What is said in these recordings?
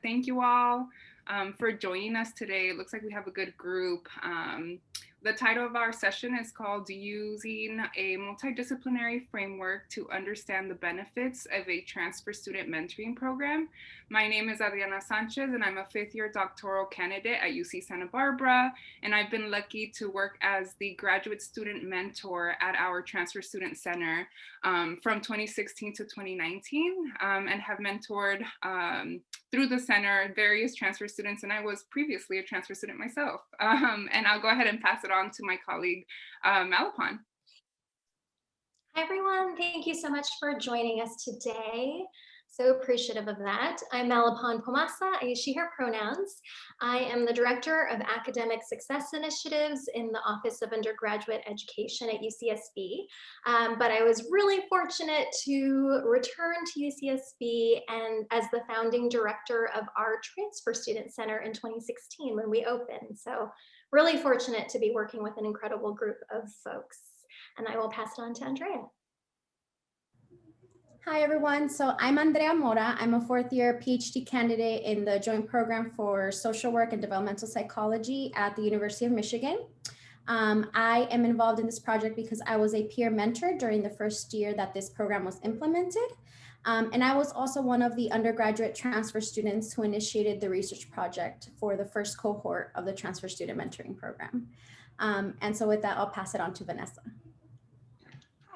Thank you all for joining us today. It looks like we have a good group. The title of our session is called Using a Multidisciplinary Framework to Understand the Benefits of a Transfer Student Mentoring Program. My name is Adriana Sanchez, and I'm a fifth-year doctoral candidate at UC Santa Barbara, and I've been lucky to work as the graduate student mentor at our Transfer Student Center from 2016 to 2019, and have mentored through the center various transfer students, and I was previously a transfer student myself. And I'll go ahead and pass it on to my colleague, Malaphone. Hi everyone, thank you so much for joining us today. So appreciative of that. I'm Malaphone Phommasa, I use she, her pronouns. I am the Director of Academic Success Initiatives in the Office of Undergraduate Education at UCSB. But I was really fortunate to return to UCSB and as the founding director of our Transfer Student Center in 2016 when we opened. So really fortunate to be working with an incredible group of folks. And I will pass it on to Andrea. Hi, everyone. So I'm Andrea Mora. I'm a fourth-year PhD candidate in the Joint Program for Social Work and Developmental Psychology at the University of Michigan. I am involved in this project because I was a peer mentor during the first year that this program was implemented. And I was also one of the undergraduate transfer students who initiated the research project for the first cohort of the Transfer Student Mentoring Program. And so with that, I'll pass it on to Vanessa.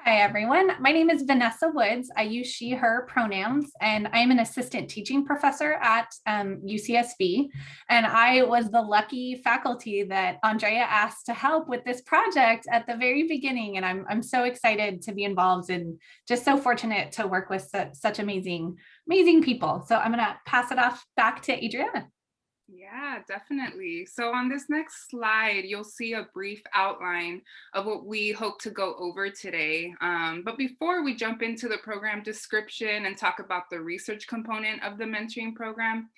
Hi, everyone. My name is Vanessa Woods. I use she, her pronouns, and I'm an assistant teaching professor at UCSB. And I was the lucky faculty that Andrea asked to help with this project at the very beginning. And I'm so excited to be involved and just so fortunate to work with such amazing people. So I'm going to pass it off back to Adriana. Yeah, definitely. So on this next slide, you'll see a brief outline of what we hope to go over today. But before we jump into the program description and talk about the research component of the mentoring program,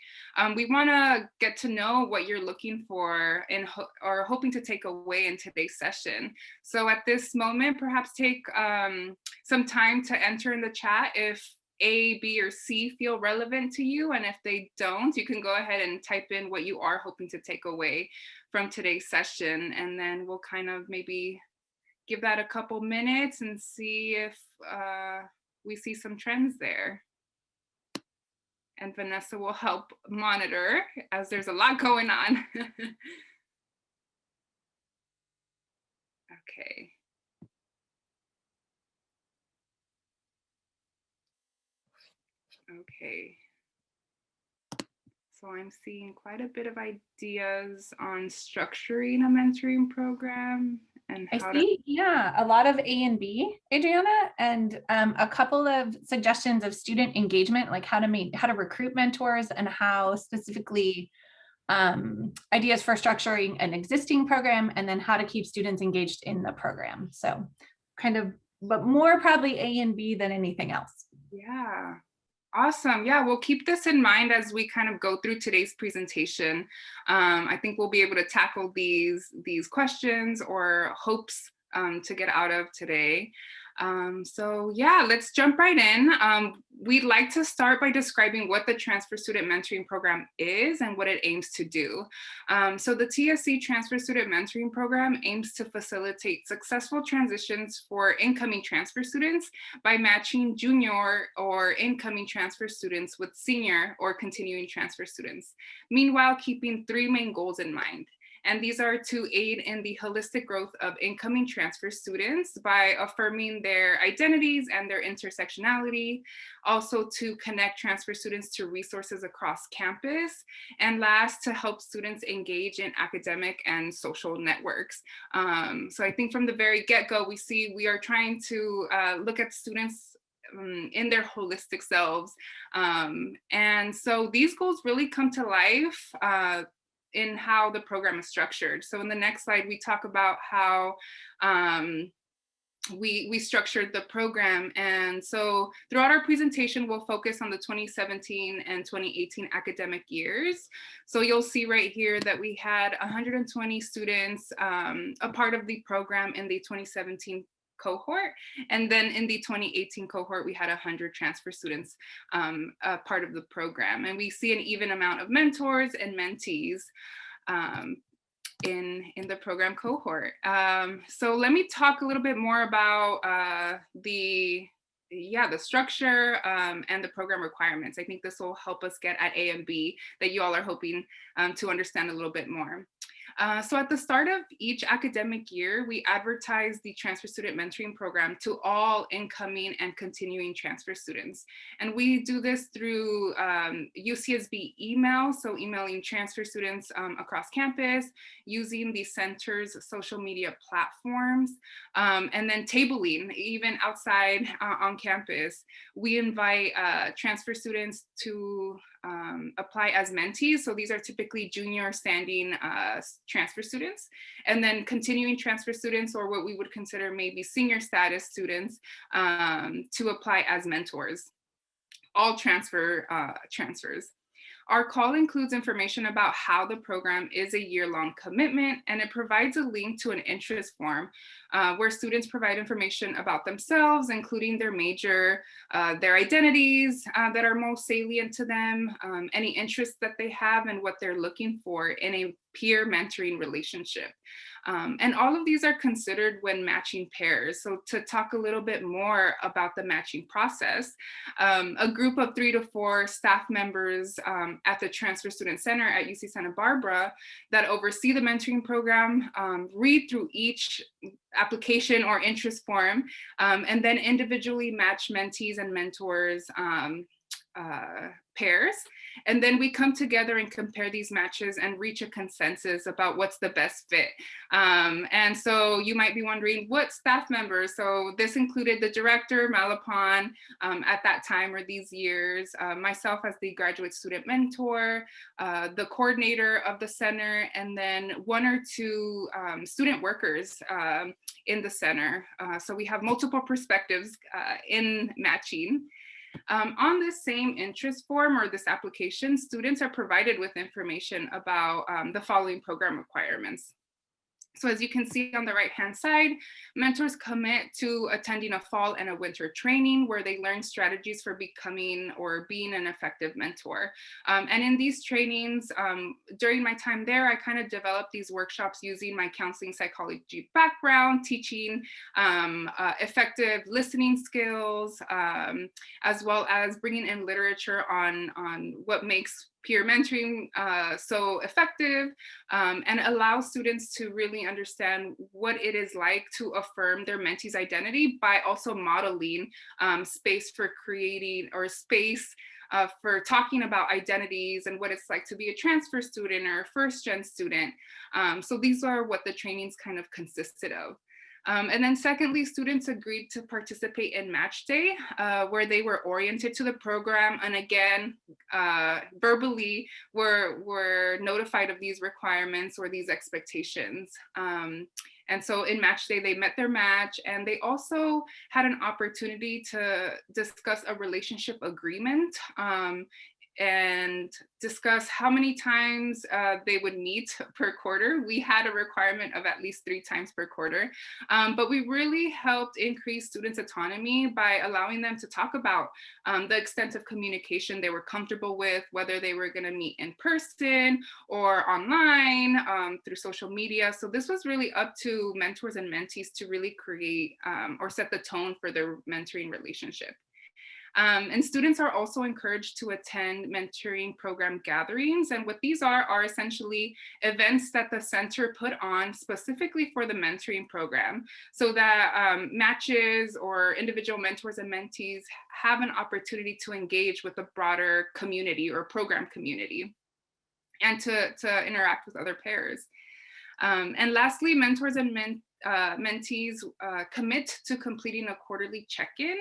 we want to get to know what you're looking for and or hoping to take away in today's session. So at this moment, perhaps take some time to enter in the chat if A, B, or C feel relevant to you. And if they don't, you can go ahead and type in what you are hoping to take away from today's session. And then we'll kind of maybe give that a couple minutes and see if we see some trends there. And Vanessa will help monitor as there's a lot going on. Okay. Okay, so I'm seeing quite a bit of ideas on structuring a mentoring program and how yeah, a lot of A and B, Adriana, and a couple of suggestions of student engagement, like how to recruit mentors and how specifically ideas for structuring an existing program, and then how to keep students engaged in the program. So kind of, but more probably A and B than anything else. Yeah. Awesome. Yeah, we'll keep this in mind as we kind of go through today's presentation. I think we'll be able to tackle these questions or hopes to get out of today. So yeah, let's jump right in. We'd like to start by describing what the Transfer Student Mentoring Program is and what it aims to do. So the TSC Transfer Student Mentoring Program aims to facilitate successful transitions for incoming transfer students by matching junior or incoming transfer students with senior or continuing transfer students. Meanwhile, keeping three main goals in mind. And these are to aid in the holistic growth of incoming transfer students by affirming their identities and their intersectionality, also to connect transfer students to resources across campus, and last, to help students engage in academic and social networks. So I think from the very get-go, we are trying to look at students in their holistic selves. And so these goals really come to life in how the program is structured. So in the next slide, we talk about how we structured the program. And so throughout our presentation, we'll focus on the 2017 and 2018 academic years. So you'll see right here that we had 120 students a part of the program in the 2017 cohort. And then in the 2018 cohort, we had 100 transfer students part of the program. And we see an even amount of mentors and mentees in the program cohort. So let me talk a little bit more about the structure and the program requirements. I think this will help us get at A and B that you all are hoping to understand a little bit more. So at the start of each academic year, we advertise the transfer student mentoring program to all incoming and continuing transfer students. And we do this through UCSB email, so emailing transfer students across campus, using the center's social media platforms, and then tabling even outside on campus. We invite transfer students to apply as mentees. So these are typically junior standing transfer students, and then continuing transfer students, or what we would consider maybe senior status students, to apply as mentors. All transfers. Our call includes information about how the program is a year-long commitment, and it provides a link to an interest form where students provide information about themselves, including their major, their identities that are most salient to them, any interests that they have, and what they're looking for in a peer mentoring relationship. And all of these are considered when matching pairs. So to talk a little bit more about the matching process, a group of 3 to 4 staff members at the Transfer Student Center at UC Santa Barbara that oversee the mentoring program read through each application or interest form, and then individually match mentees and mentors pairs. And then we come together and compare these matches and reach a consensus about what's the best fit. And so you might be wondering what staff members. So this included the director, Malaphone, at that time or these years, myself as the graduate student mentor, the coordinator of the center, and then 1 or 2 student workers in the center. So we have multiple perspectives in matching. On this same interest form or this application, students are provided with information about the following program requirements. So as you can see on the right-hand side, mentors commit to attending a fall and a winter training where they learn strategies for becoming or being an effective mentor. And in these trainings, during my time there, I kind of developed these workshops using my counseling psychology background, teaching effective listening skills, as well as bringing in literature on what makes peer mentoring so effective, and allow students to really understand what it is like to affirm their mentee's identity by also modeling space for creating, or space for talking about identities and what it's like to be a transfer student or a first-gen student. So these are what the trainings kind of consisted of. And then secondly, students agreed to participate in Match Day, where they were oriented to the program, and again, verbally were notified of these requirements or these expectations. And so in Match Day, they met their match, and they also had an opportunity to discuss a relationship agreement and discuss how many times they would meet per quarter. We had a requirement of at least 3 times per quarter, but we really helped increase students' autonomy by allowing them to talk about the extent of communication they were comfortable with, whether they were gonna meet in person or online through social media. So this was really up to mentors and mentees to really create or set the tone for their mentoring relationship. And students are also encouraged to attend mentoring program gatherings. And what these are essentially events that the center put on specifically for the mentoring program, so that matches or individual mentors and mentees have an opportunity to engage with the broader community or program community, and to interact with other pairs. And lastly, mentors and mentees commit to completing a quarterly check-in.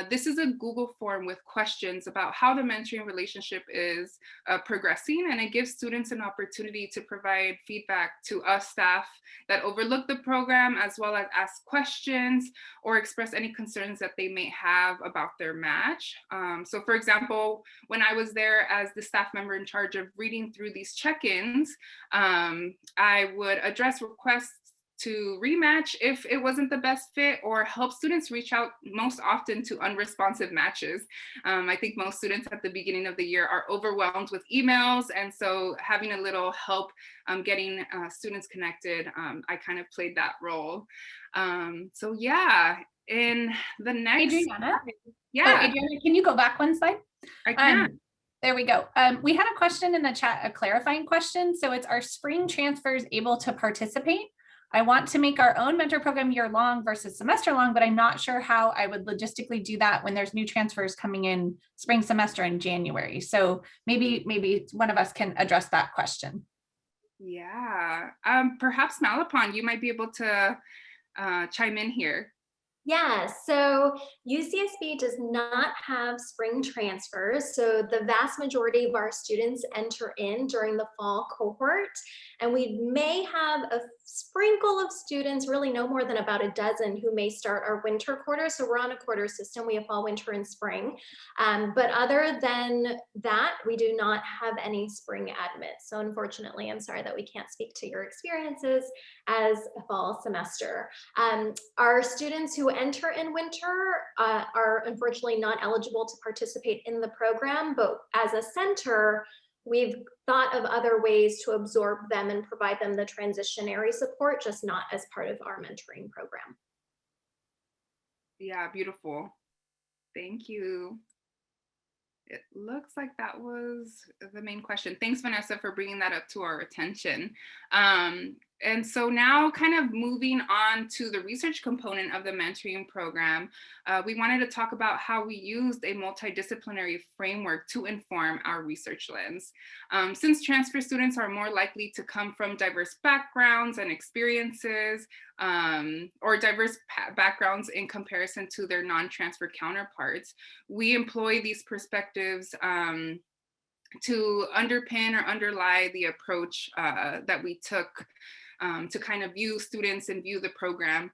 This is a Google form with questions about how the mentoring relationship is progressing, and it gives students an opportunity to provide feedback to us staff that overlook the program, as well as ask questions or express any concerns that they may have about their match. So for example, when I was there as the staff member in charge of reading through these check-ins, I would address requests to rematch if it wasn't the best fit, or help students reach out most often to unresponsive matches. I think most students at the beginning of the year are overwhelmed with emails, and so having a little help getting students connected, I kind of played that role. So yeah, in the next Adriana? yeah. Oh, Adriana, can you go back one slide? I can. There we go. We had a question in the chat, a clarifying question. So it's, are spring transfers able to participate? I want to make our own mentor program year long versus semester long, but I'm not sure how I would logistically do that when there's new transfers coming in spring semester in January. So maybe one of us can address that question. Yeah, perhaps Malaphone, you might be able to chime in here. Yeah, so UCSB does not have spring transfers. So the vast majority of our students enter in during the fall cohort, and we may have a sprinkle of students, really no more than about a dozen, who may start our winter quarter. So we're on a quarter system. We have fall, winter, and spring. But other than that, we do not have any spring admits. So unfortunately, I'm sorry that we can't speak to your experiences as a fall semester. Our students who enter in winter are unfortunately not eligible to participate in the program, but as a center, we've thought of other ways to absorb them and provide them the transitionary support, just not as part of our mentoring program. Yeah, beautiful. Thank you. It looks like that was the main question. Thanks, Vanessa, for bringing that up to our attention. And so now kind of moving on to the research component of the mentoring program, we wanted to talk about how we used a multidisciplinary framework to inform our research lens. Since transfer students are more likely to come from diverse backgrounds and experiences, or diverse backgrounds in comparison to their non-transfer counterparts, we employ these perspectives to underpin or underlie the approach that we took to kind of view students and view the program.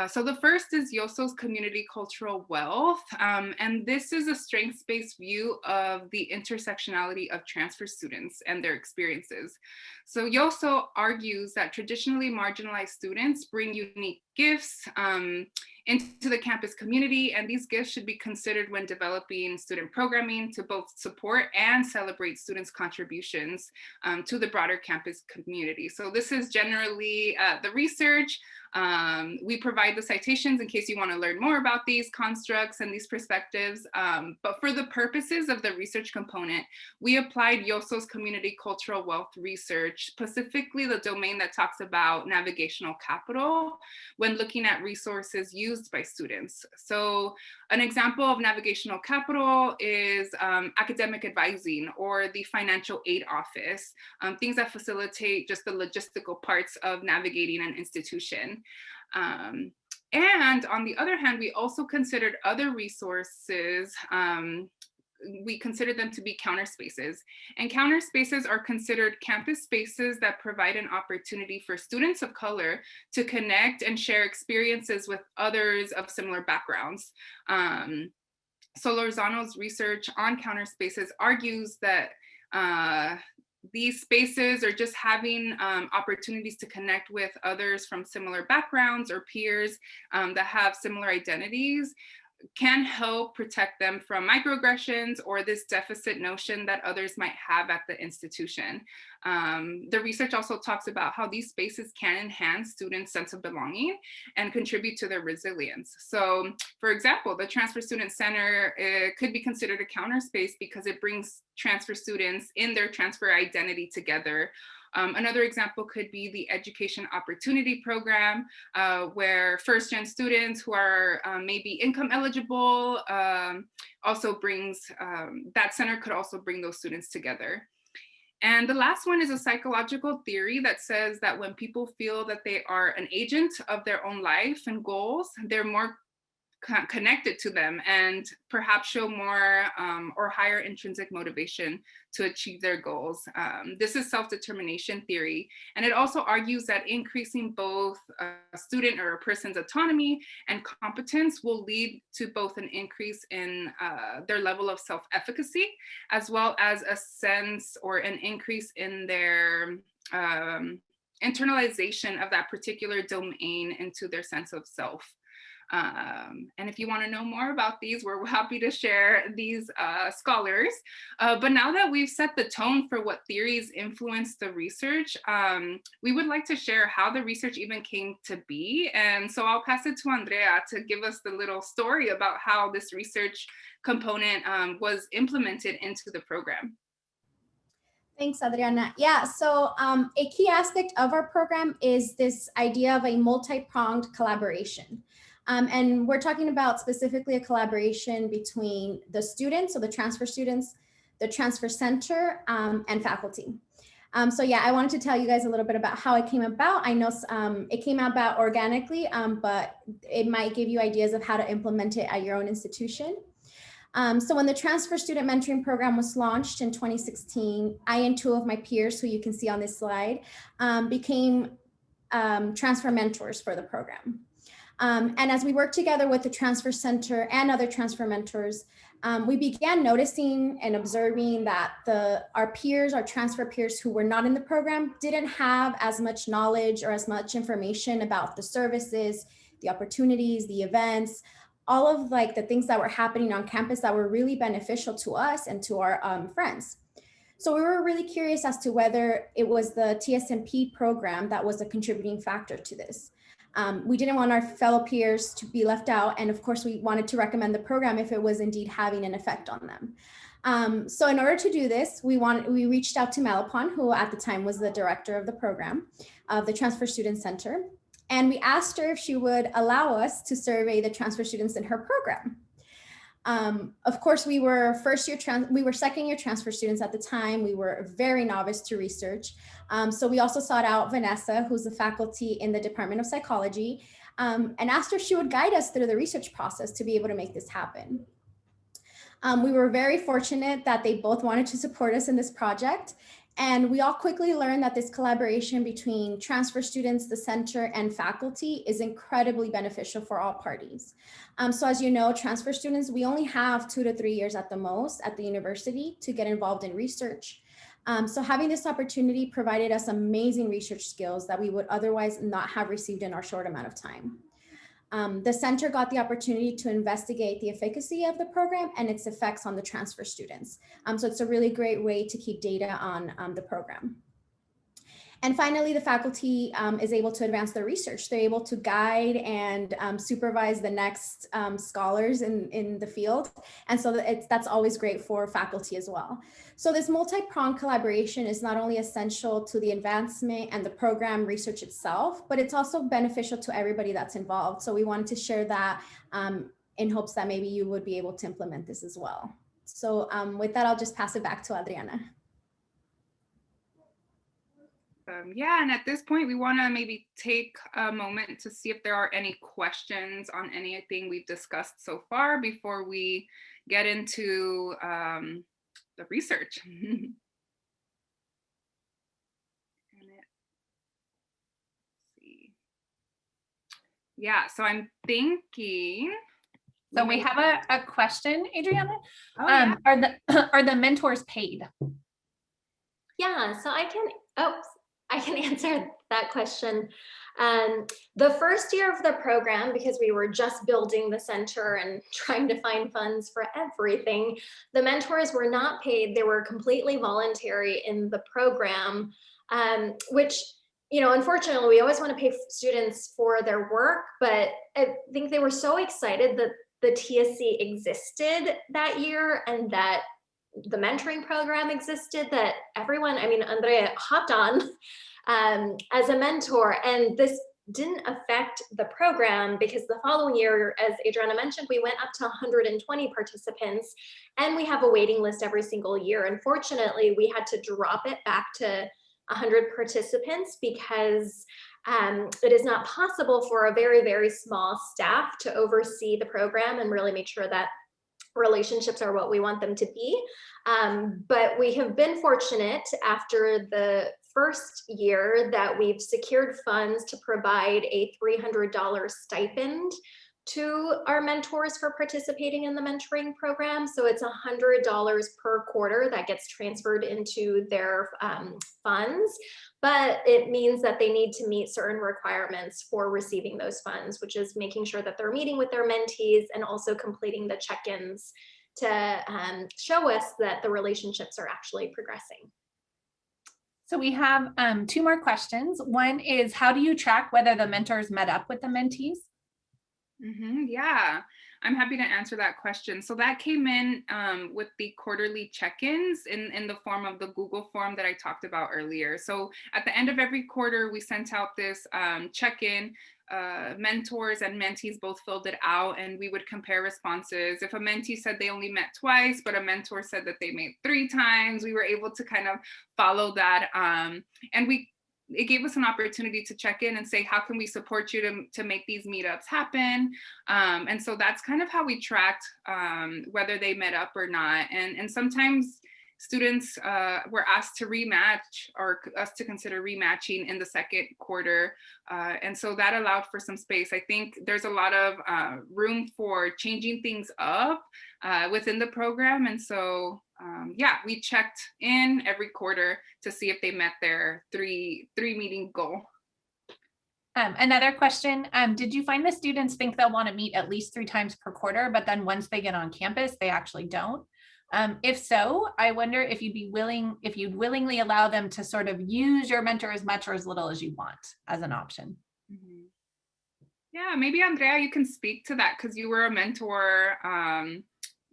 So the first is YOSO's community cultural wealth. And this is a strengths-based view of the intersectionality of transfer students and their experiences. So YOSO argues that traditionally marginalized students bring unique gifts into the campus community, and these gifts should be considered when developing student programming to both support and celebrate students' contributions to the broader campus community. So this is generally the research. We provide the citations in case you want to learn more about these constructs and these perspectives. But for the purposes of the research component, we applied YOSO's community cultural wealth research, specifically the domain that talks about navigational capital when looking at resources used by students. So an example of navigational capital is academic advising or the financial aid office, things that facilitate just the logistical parts of navigating an institution. And on the other hand, we also considered other resources. We consider them to be counter spaces. And counter spaces are considered campus spaces that provide an opportunity for students of color to connect and share experiences with others of similar backgrounds. So Lozano's research on counter spaces argues that these spaces or just having opportunities to connect with others from similar backgrounds or peers that have similar identities can help protect them from microaggressions or this deficit notion that others might have at the institution. The research also talks about how these spaces can enhance students' sense of belonging and contribute to their resilience. So, for example, the Transfer Student Center could be considered a counter space because it brings transfer students in their transfer identity together. Another example could be the Education Opportunity Program, where first-gen students who are maybe income eligible also brings, that center could also bring those students together. And the last one is a psychological theory that says that when people feel that they are an agent of their own life and goals, they're more connected to them and perhaps show more or higher intrinsic motivation to achieve their goals. This is self-determination theory. And it also argues that increasing both a student or a person's autonomy and competence will lead to both an increase in their level of self-efficacy, as well as a sense or an increase in their internalization of that particular domain into their sense of self. And if you want to know more about these, we're happy to share these scholars. But now that we've set the tone for what theories influence the research, we would like to share how the research even came to be. And so I'll pass it to Andrea to give us the little story about how this research component was implemented into the program. Thanks, Adriana. Yeah, so a key aspect of our program is this idea of a multi-pronged collaboration. And we're talking about specifically a collaboration between the students, so the transfer students, the transfer center, and faculty. So yeah, I wanted to tell you guys a little bit about how it came about. I know it came about organically, but it might give you ideas of how to implement it at your own institution. So when the Transfer Student Mentoring Program was launched in 2016, I and two of my peers, who you can see on this slide, became transfer mentors for the program. And as we worked together with the Transfer Center and other transfer mentors, we began noticing and observing that our peers, our transfer peers who were not in the program, didn't have as much knowledge or as much information about the services, the opportunities, the events, all of like the things that were happening on campus that were really beneficial to us and to our friends. So we were really curious as to whether it was the TSMP program that was a contributing factor to this. We didn't want our fellow peers to be left out. And of course, we wanted to recommend the program if it was indeed having an effect on them. So in order to do this, we reached out to Malaphone, who at the time was the director of the program of the Transfer Student Center. And we asked her if she would allow us to survey the transfer students in her program. Of course, we were second year transfer students at the time. We were very novice to research. So we also sought out Vanessa, who's a faculty in the Department of Psychology, and asked her if she would guide us through the research process to be able to make this happen. We were very fortunate that they both wanted to support us in this project. And we all quickly learned that this collaboration between transfer students, the center, and faculty is incredibly beneficial for all parties. So as you know, transfer students, we only have 2 to 3 years at the most at the university to get involved in research. So having this opportunity provided us amazing research skills that we would otherwise not have received in our short amount of time. The center got the opportunity to investigate the efficacy of the program and its effects on the transfer students. So it's a really great way to keep data on the program. And finally, the faculty is able to advance their research. They're able to guide and supervise the next scholars in the field. And so that's always great for faculty as well. So this multi-pronged collaboration is not only essential to the advancement and the program research itself, but it's also beneficial to everybody that's involved. So we wanted to share that in hopes that maybe you would be able to implement this as well. So with that, I'll just pass it back to Adriana. Yeah, and at this point, we want to maybe take a moment to see if there are any questions on anything we've discussed so far before we get into the research. Yeah, so I'm thinking. So we have a question, Adriana. Oh, yeah. Are the mentors paid? Yeah, so I can answer that question. The first year of the program, because we were just building the center and trying to find funds for everything, the mentors were not paid. They were completely voluntary in the program, which, you know, unfortunately, we always want to pay students for their work, but I think they were so excited that the TSC existed that year and that the mentoring program existed that everyone, I mean, Andrea hopped on as a mentor, and this didn't affect the program because the following year, as Adriana mentioned, we went up to 120 participants and we have a waiting list every single year. Unfortunately, we had to drop it back to 100 participants because it is not possible for a very, very small staff to oversee the program and really make sure that relationships are what we want them to be. But we have been fortunate after the first year that we've secured funds to provide a $300 stipend to our mentors for participating in the mentoring program. So it's $100 per quarter that gets transferred into their funds, but it means that they need to meet certain requirements for receiving those funds, which is making sure that they're meeting with their mentees and also completing the check-ins to show us that the relationships are actually progressing. So we have 2 more questions. One is, how do you track whether the mentors met up with the mentees? Yeah, I'm happy to answer that question. So that came in with the quarterly check-ins in the form of the Google form that I talked about earlier. So at the end of every quarter, we sent out this check-in. Mentors and mentees both filled it out, and we would compare responses. If a mentee said they only met twice, but a mentor said that they met 3 times, we were able to kind of follow that. And it gave us an opportunity to check in and say, how can we support you to make these meetups happen? And so that's kind of how we tracked whether they met up or not. And sometimes students were asked to rematch, or us to consider rematching in the second quarter. And so that allowed for some space. I think there's a lot of room for changing things up within the program. And so yeah, we checked in every quarter to see if they met their three meeting goal. Another question, did you find the students think they'll want to meet at least 3 times per quarter, but then once they get on campus, they actually don't? If so, I wonder if you'd willingly allow them to sort of use your mentor as much or as little as you want as an option. Yeah, maybe Andrea, you can speak to that because you were a mentor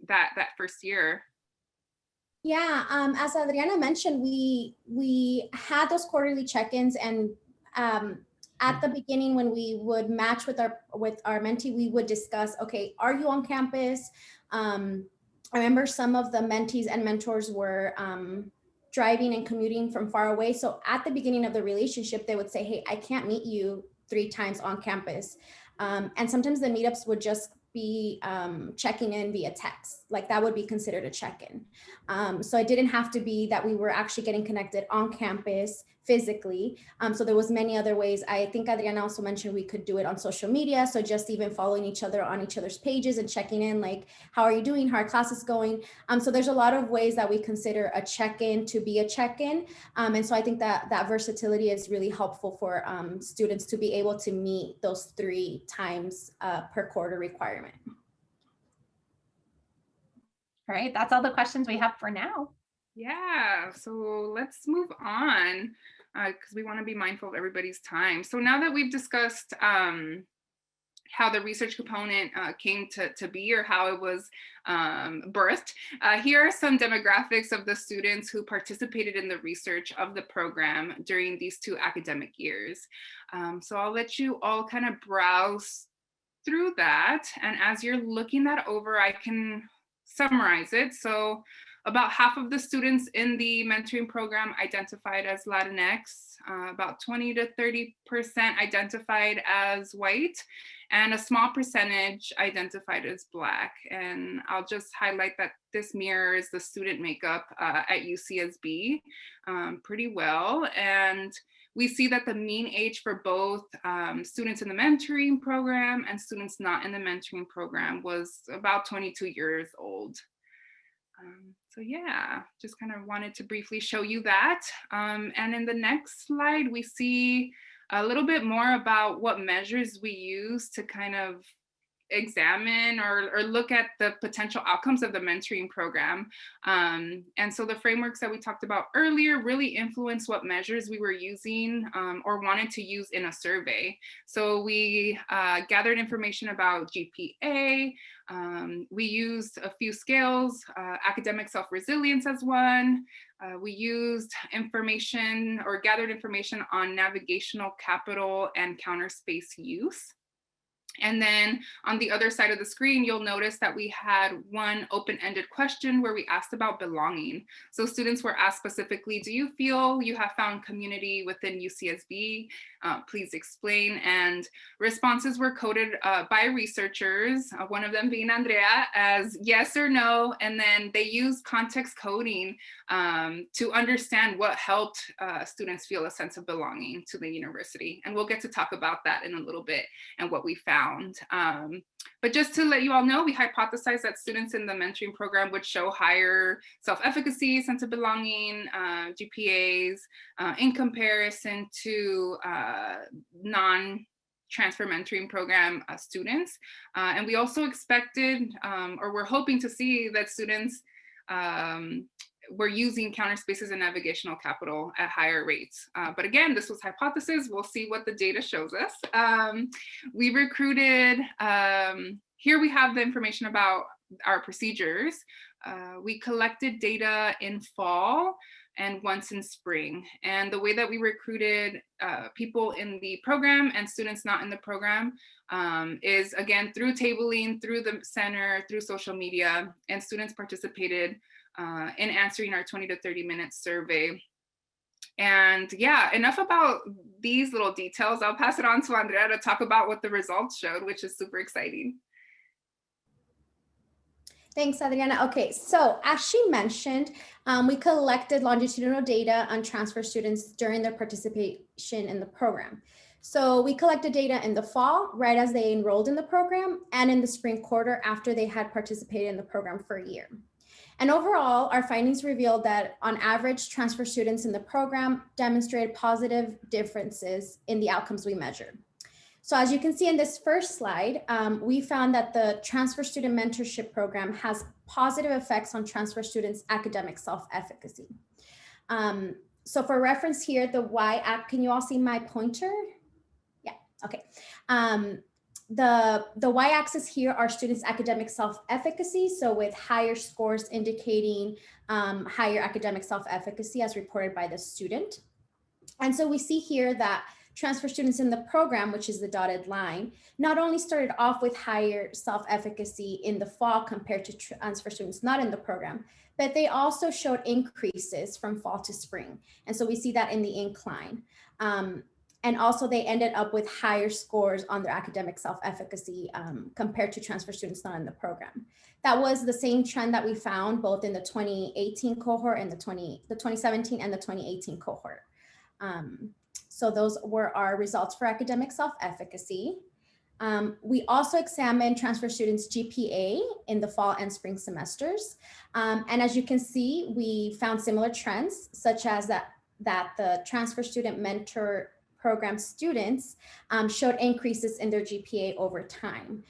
that first year. Yeah, as Adriana mentioned, we had those quarterly check-ins, and at the beginning, when we would match with our mentee, we would discuss, okay, are you on campus? I remember some of the mentees and mentors were driving and commuting from far away. So at the beginning of the relationship, they would say, hey, I can't meet you 3 times on campus. And sometimes the meetups would just be checking in via text, like that would be considered a check-in. So it didn't have to be that we were actually getting connected on campus physically. So there was many other ways. I think Adriana also mentioned we could do it on social media. So just even following each other on each other's pages and checking in, like, how are you doing? How are classes going? So there's a lot of ways that we consider a check-in to be a check-in. And so I think that versatility is really helpful for students to be able to meet those 3 times per quarter requirement. All right, that's all the questions we have for now. Yeah, so let's move on because we want to be mindful of everybody's time. So now that we've discussed how the research component came to be, or how it was birthed, here are some demographics of the students who participated in the research of the program during these 2 academic years. So I'll let you all kind of browse through that. And as you're looking that over, I can summarize it. So about half of the students in the mentoring program identified as Latinx, about 20 to 30% identified as white, and a small percentage identified as Black. And I'll just highlight that this mirrors the student makeup at UCSB pretty well. And we see that the mean age for both students in the mentoring program and students not in the mentoring program was about 22 years old. So yeah, just kind of wanted to briefly show you that. And in the next slide, we see a little bit more about what measures we use to kind of examine or look at the potential outcomes of the mentoring program. And so the frameworks that we talked about earlier really influenced what measures we were using or wanted to use in a survey. So we gathered information about GPA. We used a few scales, academic self-resilience as one. We used information or gathered information on navigational capital and counter space use. And then on the other side of the screen, you'll notice that we had one open-ended question where we asked about belonging. So students were asked specifically, do you feel you have found community within UCSB? Please explain. And responses were coded by researchers, one of them being Andrea, as yes or no. And then they used context coding to understand what helped students feel a sense of belonging to the university. And we'll get to talk about that in a little bit and what we found. found. But just to let you all know, we hypothesized that students in the mentoring program would show higher self-efficacy, sense of belonging, GPAs, in comparison to non-transfer mentoring program students. And we also expected, or we're hoping to see that students we're using counter spaces and navigational capital at higher rates. But again, this was hypothesis. We'll see what the data shows us. We recruited, here we have the information about our procedures. We collected data in fall and once in spring. And the way that we recruited people in the program and students not in the program is again through tabling, through the center, through social media, and students participated in answering our 20 to 30 minute survey. And yeah, enough about these little details. I'll pass it on to Andrea to talk about what the results showed, which is super exciting. Thanks, Adriana. Okay, so as she mentioned, we collected longitudinal data on transfer students during their participation in the program. So we collected data in the fall, right as they enrolled in the program, and in the spring quarter after they had participated in the program for a year. And overall, our findings revealed that on average, transfer students in the program demonstrated positive differences in the outcomes we measured. So as you can see in this first slide, we found that the transfer student mentorship program has positive effects on transfer students' academic self-efficacy. So for reference here, the can you all see my pointer? Yeah, okay. The y-axis here are students' academic self-efficacy, so with higher scores indicating higher academic self-efficacy as reported by the student. And so we see here that transfer students in the program, which is the dotted line, not only started off with higher self-efficacy in the fall compared to transfer students not in the program, but they also showed increases from fall to spring. And so we see that in the incline. And also they ended up with higher scores on their academic self-efficacy compared to transfer students not in the program. That was the same trend that we found both in the 2018 cohort and the 2017 and the 2018 cohort. So those were our results for academic self-efficacy. We also examined transfer students' GPA in the fall and spring semesters. And as you can see, we found similar trends, such as that the transfer student mentor program students showed increases in their GPA over time.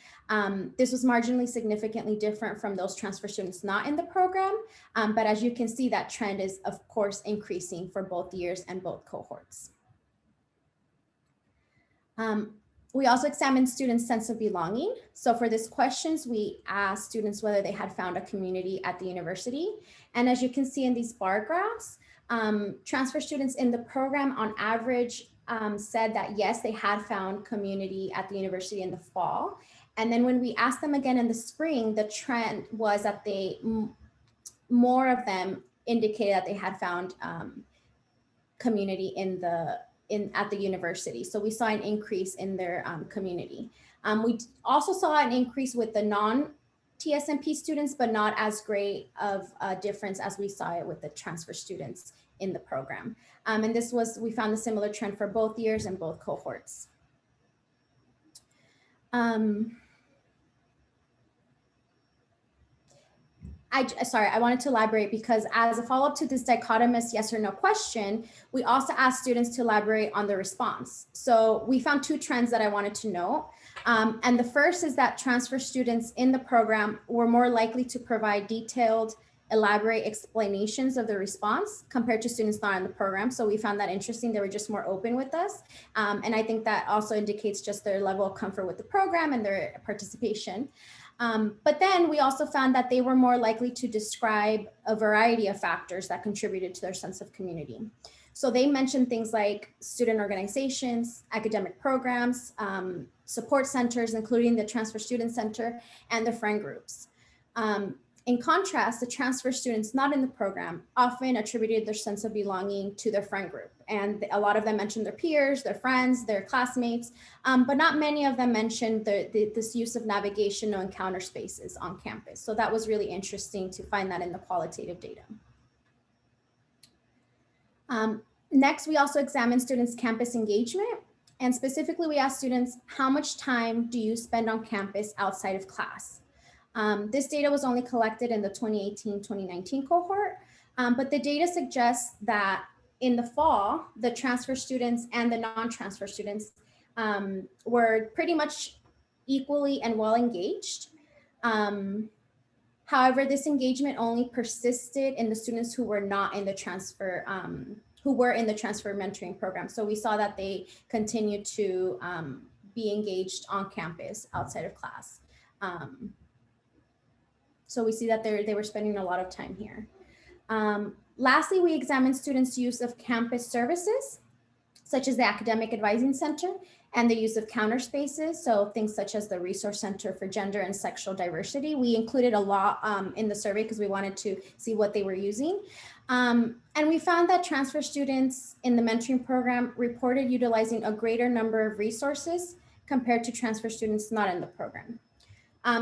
This was marginally significantly different from those transfer students not in the program, but as you can see, that trend is of course increasing for both years and both cohorts. We also examined students' sense of belonging. So for these questions, we asked students whether they had found a community at the university. And as you can see in these bar graphs, transfer students in the program on average said that yes, they had found community at the university in the fall. And then when we asked them again in the spring, the trend was that more of them indicated that they had found community at the university. So we saw an increase in their community. We also saw an increase with the non-TSMP students, but not as great of a difference as we saw it with the transfer students in the program. And we found a similar trend for both years and both cohorts. I wanted to elaborate because as a follow-up to this dichotomous yes or no question, we also asked students to elaborate on the response. So we found two trends that I wanted to note. And the first is that transfer students in the program were more likely to provide detailed, elaborate explanations of the response compared to students not in the program. So we found that interesting. They were just more open with us. And I think that also indicates just their level of comfort with the program and their participation. But then we also found that they were more likely to describe a variety of factors that contributed to their sense of community. So they mentioned things like student organizations, academic programs, support centers, including the Transfer Student Center and the friend groups. In contrast, the transfer students not in the program often attributed their sense of belonging to their friend group. And a lot of them mentioned their peers, their friends, their classmates, but not many of them mentioned this use of navigational encounter spaces on campus. So that was really interesting to find that in the qualitative data. Next, we also examined students' campus engagement. And specifically, we asked students, how much time do you spend on campus outside of class? This data was only collected in the 2018-2019 cohort, but the data suggests that in the fall, the transfer students and the non-transfer students were pretty much equally and well engaged. However, this engagement only persisted in the students who were not in the transfer, who were in the transfer mentoring program. So we saw that they continued to be engaged on campus outside of class. So we see that they were spending a lot of time here. Lastly, we examined students' use of campus services, such as the Academic Advising Center and the use of counter spaces. So things such as the Resource Center for Gender and Sexual Diversity. We included a lot in the survey because we wanted to see what they were using. And we found that transfer students in the mentoring program reported utilizing a greater number of resources compared to transfer students not in the program.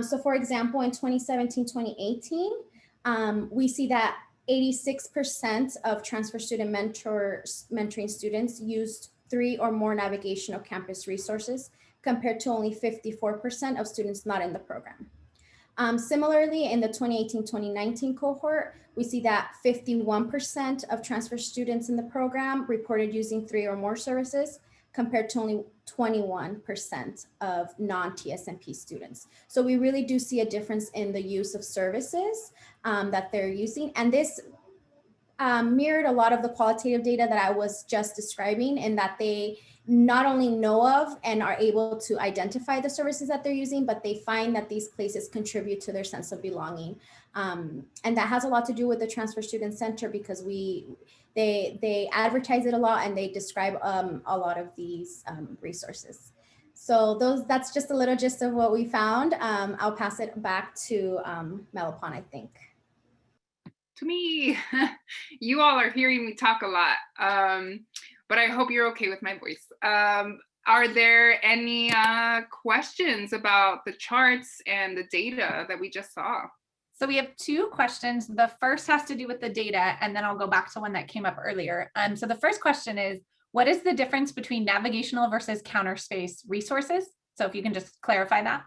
So for example, in 2017-2018, we see that 86% of transfer student mentoring students used 3 or more navigational campus resources compared to only 54% of students not in the program. Similarly, in the 2018-2019 cohort, we see that 51% of transfer students in the program reported using 3 or more services compared to only 21% of non-TSMP students. So we really do see a difference in the use of services that they're using. And this mirrored a lot of the qualitative data that I was just describing, in that they not only know of and are able to identify the services that they're using, but they find that these places contribute to their sense of belonging. And that has a lot to do with the Transfer Student Center, because they advertise it a lot and they describe a lot of these resources. So that's just a little gist of what we found. I'll pass it back to Malaphone, I think. To me, you all are hearing me talk a lot, but I hope you're okay with my voice. Are there any questions about the charts and the data that we just saw? So we have 2 questions. The first has to do with the data, and then I'll go back to one that came up earlier. So the first question is, what is the difference between navigational versus counter space resources? So if you can just clarify that.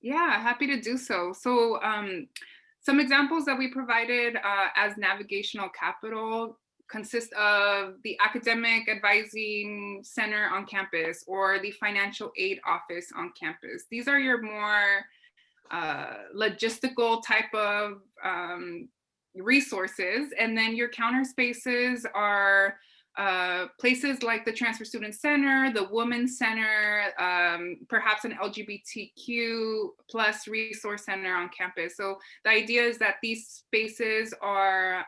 Yeah, happy to do so. So some examples that we provided as navigational capital consist of the Academic Advising Center on campus or the Financial Aid Office on campus. These are your more logistical type of resources. And then your counter spaces are places like the Transfer Student Center, the Women's Center, perhaps an LGBTQ plus resource center on campus. So the idea is that these spaces are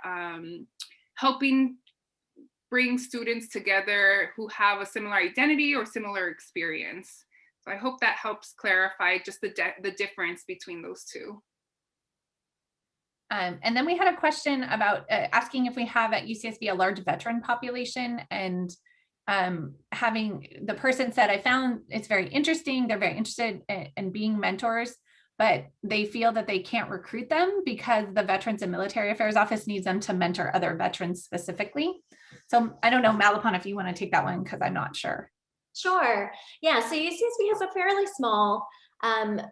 helping bring students together who have a similar identity or similar experience. So I hope that helps clarify just the difference between those 2. And then we had a question about asking if we have at UCSB a large veteran population, and having the person said, I found it's very interesting. They're very interested in being mentors, but they feel that they can't recruit them because the Veterans and Military Affairs Office needs them to mentor other veterans specifically. So I don't know, Malaphone, if you want to take that one, because I'm not sure. Sure. Yeah, so UCSB has a fairly small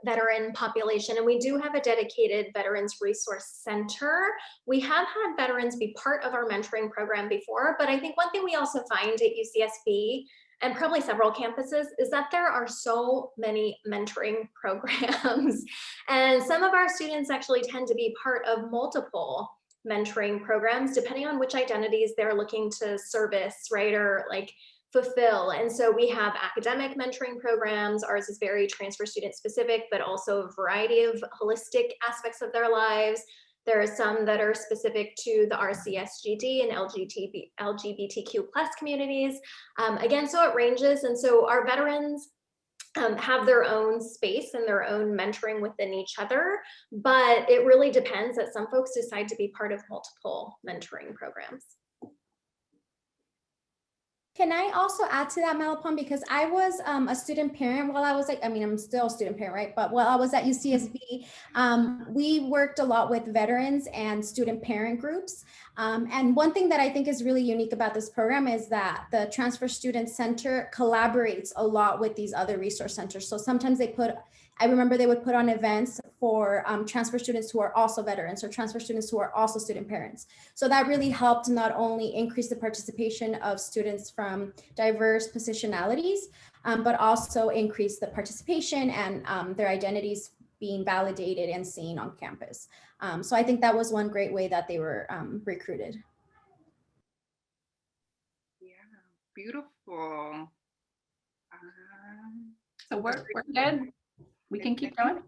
veteran population, and we do have a dedicated Veterans Resource Center. We have had veterans be part of our mentoring program before, but I think one thing we also find at UCSB and probably several campuses is that there are so many mentoring programs, and some of our students actually tend to be part of multiple mentoring programs depending on which identities they're looking to service, right, or like fulfill. And so we have academic mentoring programs. Ours is very transfer student specific, but also a variety of holistic aspects of their lives. There are some that are specific to the RCSGD and LGBTQ plus communities. Again, so it ranges. And so our veterans have their own space and their own mentoring within each other, but it really depends that some folks decide to be part of multiple mentoring programs. Can I also add to that, Malaphone? Because I was a student parent while I was I'm still a student parent, right? But while I was at UCSB, we worked a lot with veterans and student parent groups. And one thing that I think is really unique about this program is that the Transfer Student Center collaborates a lot with these other resource centers. So sometimes I remember they would put on events for transfer students who are also veterans or transfer students who are also student parents. So that really helped not only increase the participation of students from diverse positionalities, but also increase the participation and their identities being validated and seen on campus. So I think that was one great way that they were recruited. Yeah, beautiful. So we're good. We can keep going.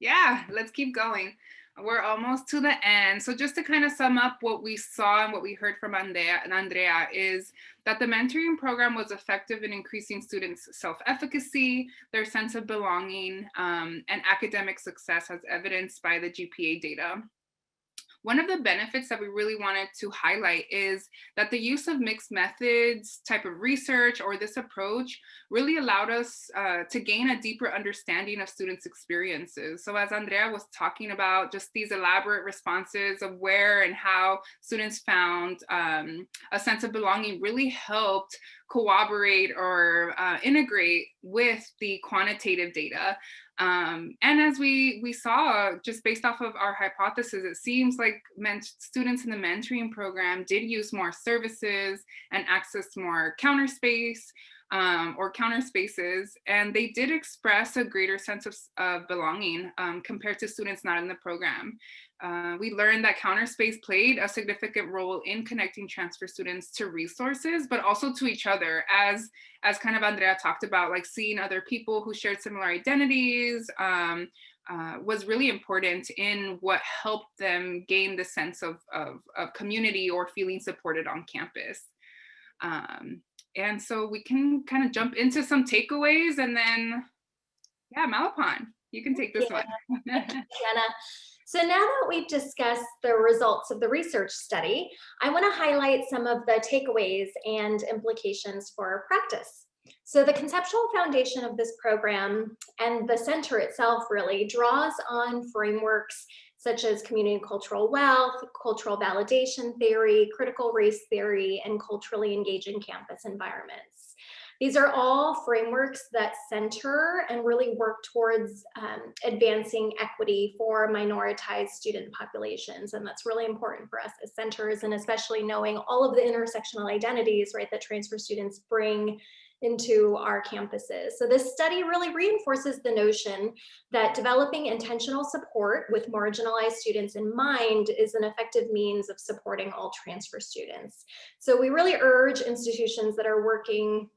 Yeah, let's keep going. We're almost to the end. So just to kind of sum up what we saw and what we heard from Andrea is that the mentoring program was effective in increasing students' self-efficacy, their sense of belonging, and academic success as evidenced by the GPA data. One of the benefits that we really wanted to highlight is that the use of mixed methods type of research or this approach really allowed us to gain a deeper understanding of students' experiences. So as Andrea was talking about, just these elaborate responses of where and how students found a sense of belonging really helped corroborate or integrate with the quantitative data. And as we saw, just based off of our hypothesis, it seems like students in the mentoring program did use more services and access more counter space or counter spaces, and they did express a greater sense of belonging compared to students not in the program. We learned that counter space played a significant role in connecting transfer students to resources, but also to each other, as kind of Andrea talked about, like seeing other people who shared similar identities was really important in what helped them gain the sense of community or feeling supported on campus. And so we can kind of jump into some takeaways, and then, yeah, Malaphone, you can take this one. Adriana. So now that we've discussed the results of the research study, I want to highlight some of the takeaways and implications for practice. So the conceptual foundation of this program and the center itself really draws on frameworks such as community cultural wealth, cultural validation theory, critical race theory, and culturally engaging campus environments. These are all frameworks that center and really work towards advancing equity for minoritized student populations. And that's really important for us as centers, and especially knowing all of the intersectional identities, right, that transfer students bring into our campuses. So this study really reinforces the notion that developing intentional support with marginalized students in mind is an effective means of supporting all transfer students. So we really urge institutions that are working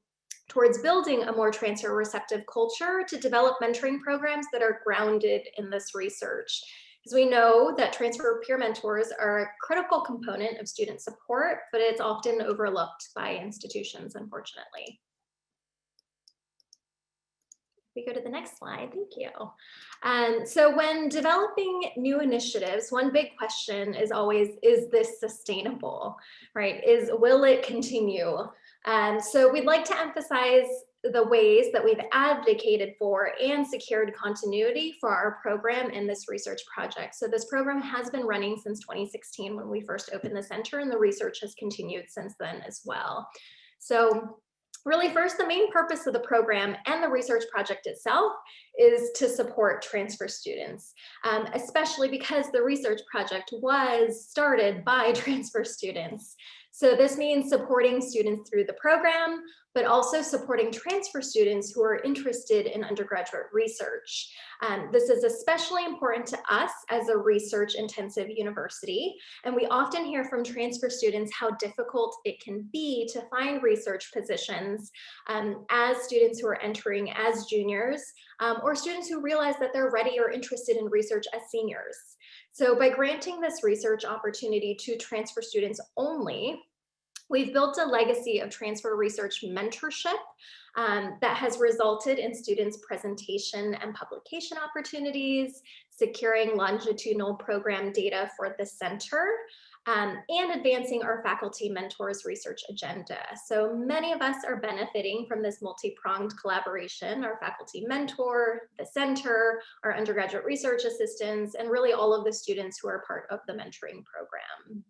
towards building a more transfer receptive culture to develop mentoring programs that are grounded in this research. Because we know that transfer peer mentors are a critical component of student support, but it's often overlooked by institutions, unfortunately. We go to the next slide, thank you. So when developing new initiatives, one big question is always, is this sustainable, right? Will it continue? So we'd like to emphasize the ways that we've advocated for and secured continuity for our program in this research project. So this program has been running since 2016 when we first opened the center, and the research has continued since then as well. So really, first, the main purpose of the program and the research project itself is to support transfer students, especially because the research project was started by transfer students. So this means supporting students through the program, but also supporting transfer students who are interested in undergraduate research. This is especially important to us as a research-intensive university, and we often hear from transfer students how difficult it can be to find research positions as students who are entering as juniors, or students who realize that they're ready or interested in research as seniors. So by granting this research opportunity to transfer students only, we've built a legacy of transfer research mentorship that has resulted in students' presentation and publication opportunities, securing longitudinal program data for the center, and advancing our faculty mentors research agenda. So many of us are benefiting from this multi-pronged collaboration, our faculty mentor, the center, our undergraduate research assistants, and really all of the students who are part of the mentoring program.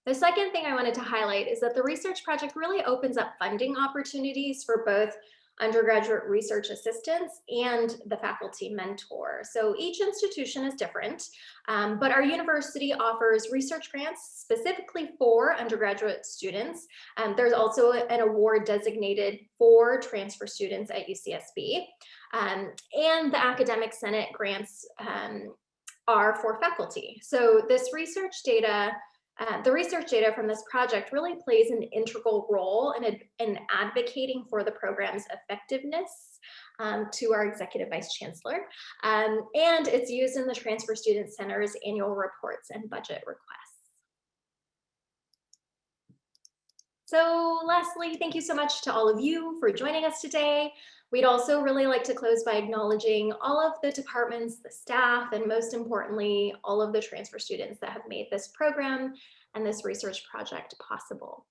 The second thing I wanted to highlight is that the research project really opens up funding opportunities for both undergraduate research assistants and the faculty mentor. So each institution is different, but our university offers research grants specifically for undergraduate students. There's also an award designated for transfer students at UCSB, and the Academic Senate grants are for faculty. So this research data, the research data from this project really plays an integral role in advocating for the program's effectiveness to our Executive Vice Chancellor, and it's used in the Transfer Student Center's annual reports and budget requests. So lastly, thank you so much to all of you for joining us today. We'd also really like to close by acknowledging all of the departments, the staff, and most importantly, all of the transfer students that have made this program and this research project possible.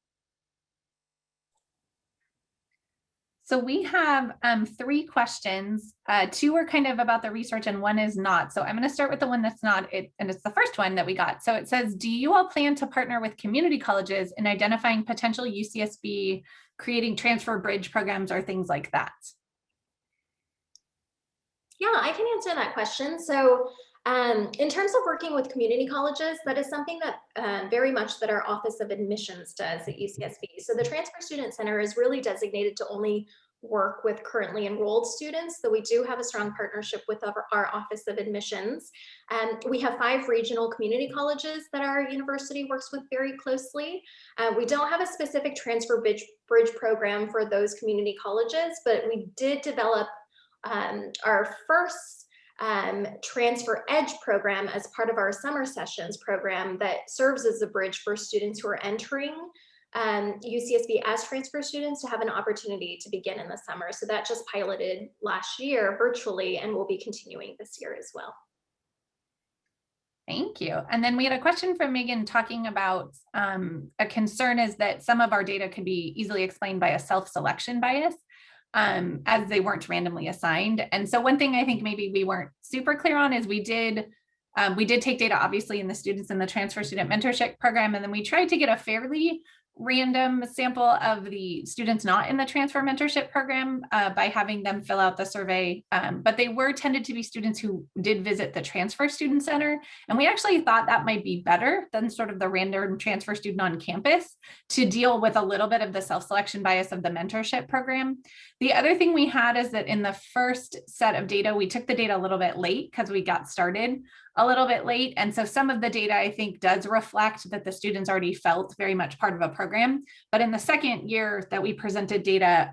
So we have 3 questions. 2 are kind of about the research and 1 is not. So I'm going to start with the one that's not, and it's the first one that we got. So it says, do you all plan to partner with community colleges in identifying potential UCSB creating transfer bridge programs or things like that? Yeah, I can answer that question. So in terms of working with community colleges, that is something that very much that our Office of Admissions does at UCSB. So the Transfer Student Center is really designated to only work with currently enrolled students, though we do have a strong partnership with our Office of Admissions. We have 5 regional community colleges that our university works with very closely. We don't have a specific transfer bridge program for those community colleges, but we did develop our first Transfer Edge program as part of our summer sessions program that serves as a bridge for students who are entering UCSB as transfer students to have an opportunity to begin in the summer. So that just piloted last year virtually and will be continuing this year as well. Thank you. And then we had a question from Megan talking about a concern is that some of our data can be easily explained by a self-selection bias. As they weren't randomly assigned. And so one thing I think maybe we weren't super clear on is we did take data obviously in the students in the transfer student mentorship program, and then we tried to get a fairly random sample of the students not in the transfer mentorship program by having them fill out the survey, but they were tended to be students who did visit the transfer student center. And we actually thought that might be better than sort of the random transfer student on campus to deal with a little bit of the self-selection bias of the mentorship program. The other thing we had is that in the first set of data, we took the data a little bit late because we got started a little bit late. And so some of the data I think does reflect that the students already felt very much part of a program. But in the second year that we presented data,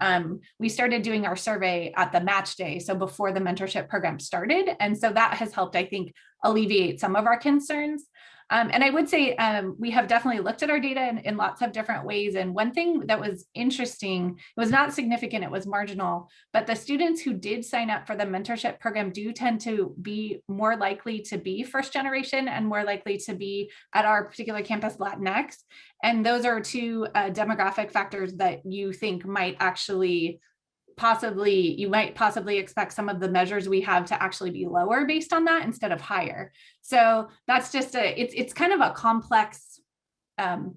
we started doing our survey at the match day. So before the mentorship program started. And so that has helped, I think, alleviate some of our concerns. And I would say we have definitely looked at our data in lots of different ways. And one thing that was interesting, it was not significant, it was marginal, but the students who did sign up for the mentorship program do tend to be more likely to be first generation and more likely to be at our particular campus Latinx. And those are 2 demographic factors that you think might actually you might possibly expect some of the measures we have to actually be lower based on that instead of higher. So that's just it's kind of a complex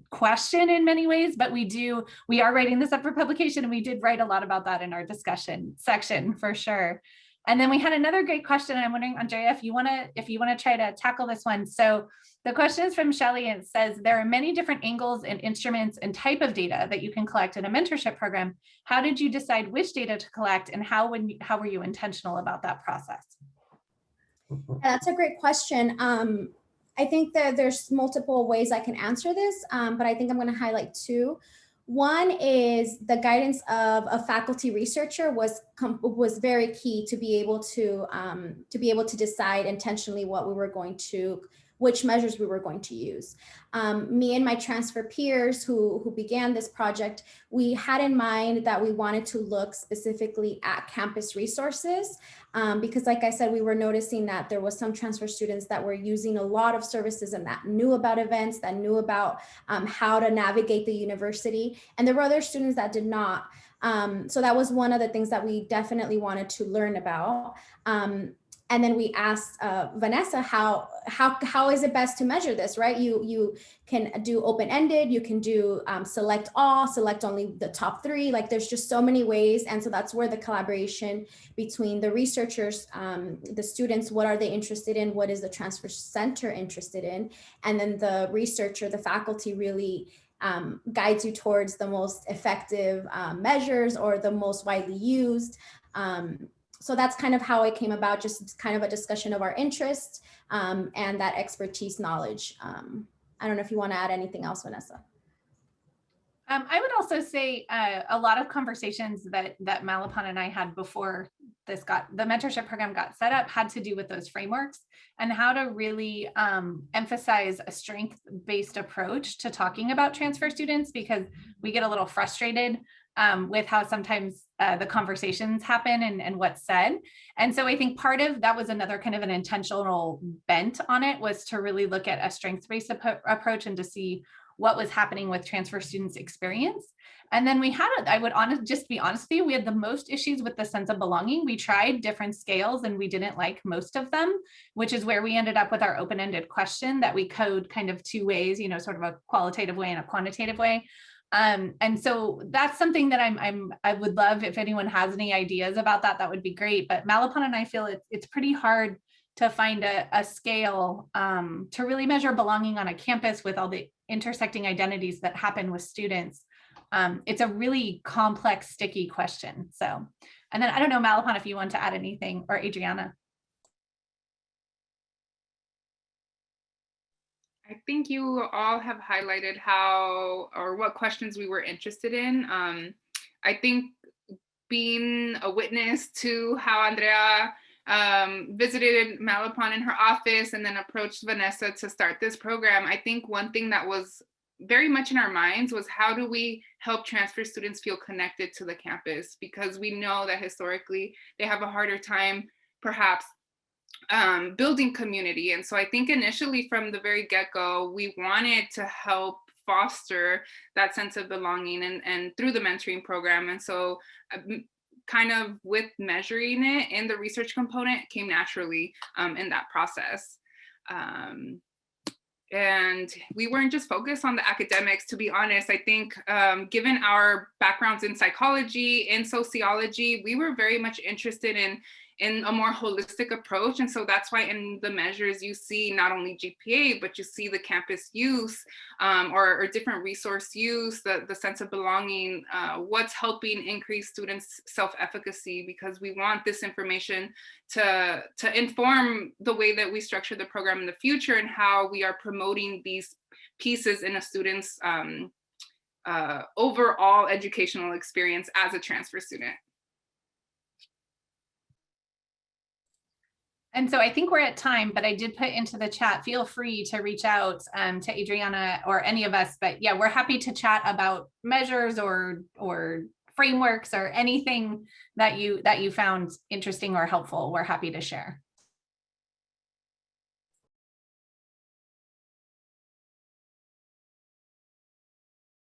question in many ways, but we are writing this up for publication, and we did write a lot about that in our discussion section for sure. And then we had another great question. I'm wondering, Andrea, if you want to try to tackle this one. So the question is from Shelley, and it says, there are many different angles and instruments and type of data that you can collect in a mentorship program. How did you decide which data to collect, and how were you intentional about that process? Yeah, that's a great question. I think that there's multiple ways I can answer this, but I think I'm going to highlight 2. One is the guidance of a faculty researcher was very key to be able to decide intentionally what we were going to which measures we were going to use. Me and my transfer peers who began this project, we had in mind that we wanted to look specifically at campus resources, because like I said, we were noticing that there was some transfer students that were using a lot of services and that knew about events, that knew about how to navigate the university. And there were other students that did not. So that was one of the things that we definitely wanted to learn about. And then we asked Vanessa, how is it best to measure this, right? You can do open-ended, you can do select all, select only the top 3, like there's just so many ways. And so that's where the collaboration between the researchers, the students, what are they interested in? What is the transfer center interested in? And then the researcher, the faculty really guides you towards the most effective measures or the most widely used. So that's kind of how it came about, just kind of a discussion of our interests and that expertise knowledge. I don't know if you want to add anything else, Vanessa. I would also say a lot of conversations that Malaphone and I had before the mentorship program got set up had to do with those frameworks and how to really emphasize a strength-based approach to talking about transfer students, because we get a little frustrated with how sometimes the conversations happen and what's said. And so I think part of that was another kind of an intentional bent on it, was to really look at a strengths-based approach and to see what was happening with transfer students' experience. And then we had, just be honest with you, we had the most issues with the sense of belonging. We tried different scales and we didn't like most of them, which is where we ended up with our open-ended question that we code kind of 2 ways, sort of a qualitative way and a quantitative way. And so that's something that I would love, if anyone has any ideas about that, that would be great. But Malaphone and I feel it's pretty hard to find a scale to really measure belonging on a campus with all the intersecting identities that happen with students. It's a really complex, sticky question. So, and then I don't know, Malaphone, if you want to add anything, or Adriana. I think you all have highlighted how or what questions we were interested in. I think being a witness to how Andrea visited Malaphone in her office and then approached Vanessa to start this program, I think one thing that was very much in our minds was, how do we help transfer students feel connected to the campus? Because we know that historically they have a harder time perhaps building community. And so I think initially from the very get-go, we wanted to help foster that sense of belonging and through the mentoring program. And so kind of with measuring it in the research component came naturally in that process. And we weren't just focused on the academics, to be honest. I think given our backgrounds in psychology, in sociology, we were very much interested in a more holistic approach. And so that's why in the measures you see not only GPA, but you see the campus use or different resource use, the sense of belonging, what's helping increase students' self-efficacy, because we want this information to inform the way that we structure the program in the future and how we are promoting these pieces in a student's overall educational experience as a transfer student. And so I think we're at time, but I did put into the chat, feel free to reach out to Adriana or any of us. But yeah, we're happy to chat about measures or frameworks or anything that you found interesting or helpful. We're happy to share.